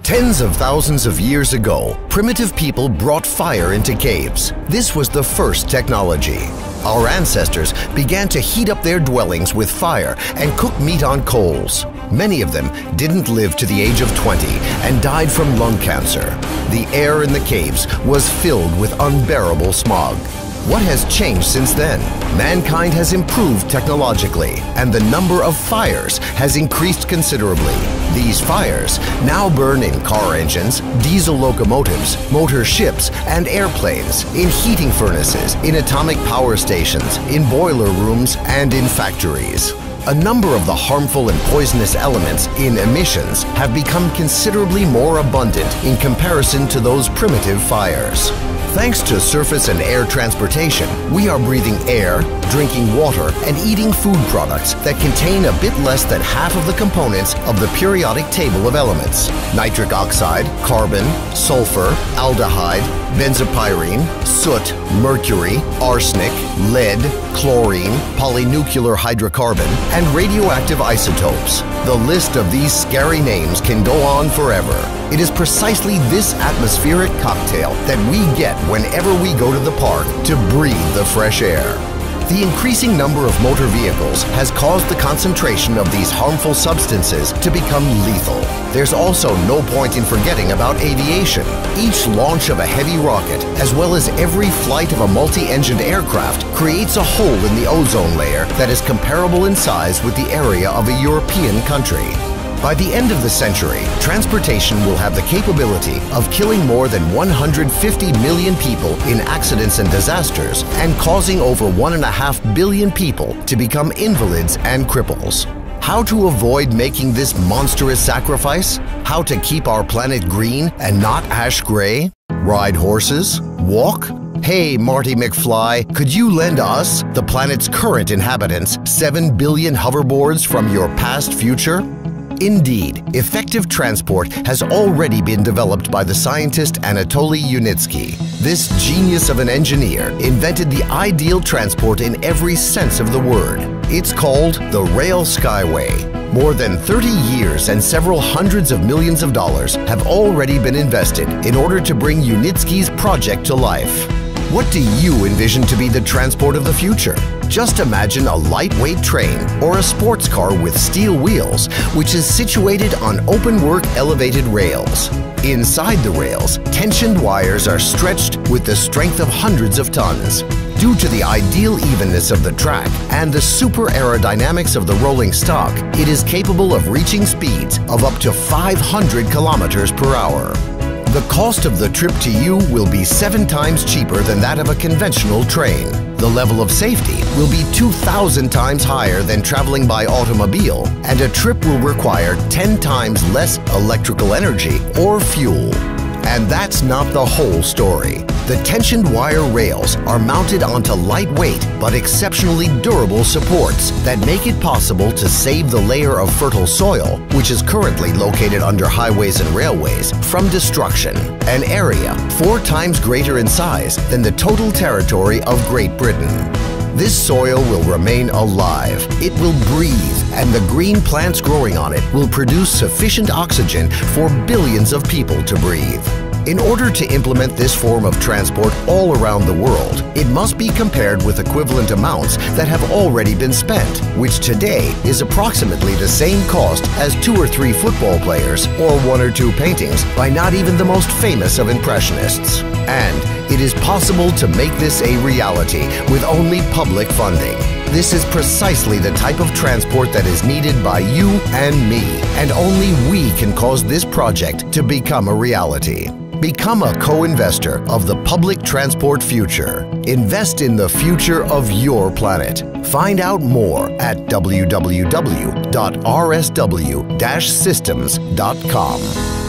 Tens of thousands of years ago, primitive people brought fire into caves. This was the first technology. Our ancestors began to heat up their dwellings with fire and cook meat on coals. Many of them didn't live to the age of 20 and died from lung cancer. The air in the caves was filled with unbearable smog. What has changed since then? Mankind has improved technologically, and the number of fires has increased considerably. These fires now burn in car engines, diesel locomotives, motor ships, and airplanes, in heating furnaces, in atomic power stations, in boiler rooms, and in factories. A number of the harmful and poisonous elements in emissions have become considerably more abundant in comparison to those primitive fires. Thanks to surface and air transportation, we are breathing air, drinking water, and eating food products that contain a bit less than half of the components of the periodic table of elements: nitric oxide, carbon, sulfur, aldehyde, benzopyrene, soot, mercury, arsenic, lead, chlorine, polynuclear hydrocarbon, and radioactive isotopes. The list of these scary names can go on forever. It is precisely this atmospheric cocktail that we get whenever we go to the park to breathe the fresh air. The increasing number of motor vehicles has caused the concentration of these harmful substances to become lethal. There's also no point in forgetting about aviation. Each launch of a heavy rocket, as well as every flight of a multi-engined aircraft, creates a hole in the ozone layer that is comparable in size with the area of a European country. By the end of the century, transportation will have the capability of killing more than 150 million people in accidents and disasters and causing over 1.5 billion people to become invalids and cripples. How to avoid making this monstrous sacrifice? How to keep our planet green and not ash gray? Ride horses? Walk? Hey, Marty McFly, could you lend us, the planet's current inhabitants, 7 billion hoverboards from your past future? Indeed, effective transport has already been developed by the scientist Anatoly Yunitsky. This genius of an engineer invented the ideal transport in every sense of the word. It's called the Rail Skyway. More than 30 years and several hundreds of millions of dollars have already been invested in order to bring Yunitsky's project to life. What do you envision to be the transport of the future? Just imagine a lightweight train or a sports car with steel wheels, which is situated on open-work elevated rails. Inside the rails, tensioned wires are stretched with the strength of hundreds of tons. Due to the ideal evenness of the track and the super aerodynamics of the rolling stock, it is capable of reaching speeds of up to 500 kilometers per hour. The cost of the trip to you will be 7 times cheaper than that of a conventional train. The level of safety will be 2,000 times higher than traveling by automobile, and a trip will require 10 times less electrical energy or fuel. And that's not the whole story. The tensioned wire rails are mounted onto lightweight but exceptionally durable supports that make it possible to save the layer of fertile soil, which is currently located under highways and railways, from destruction, an area 4 times greater in size than the total territory of Great Britain. This soil will remain alive, it will breathe, and the green plants growing on it will produce sufficient oxygen for billions of people to breathe. In order to implement this form of transport all around the world, it must be compared with equivalent amounts that have already been spent, which today is approximately the same cost as 2 or 3 football players or 1 or 2 paintings by not even the most famous of impressionists. And it is possible to make this a reality with only public funding. This is precisely the type of transport that is needed by you and me, and only we can cause this project to become a reality. Become a co-investor of the public transport future. Invest in the future of your planet. Find out more at www.rsw-systems.com.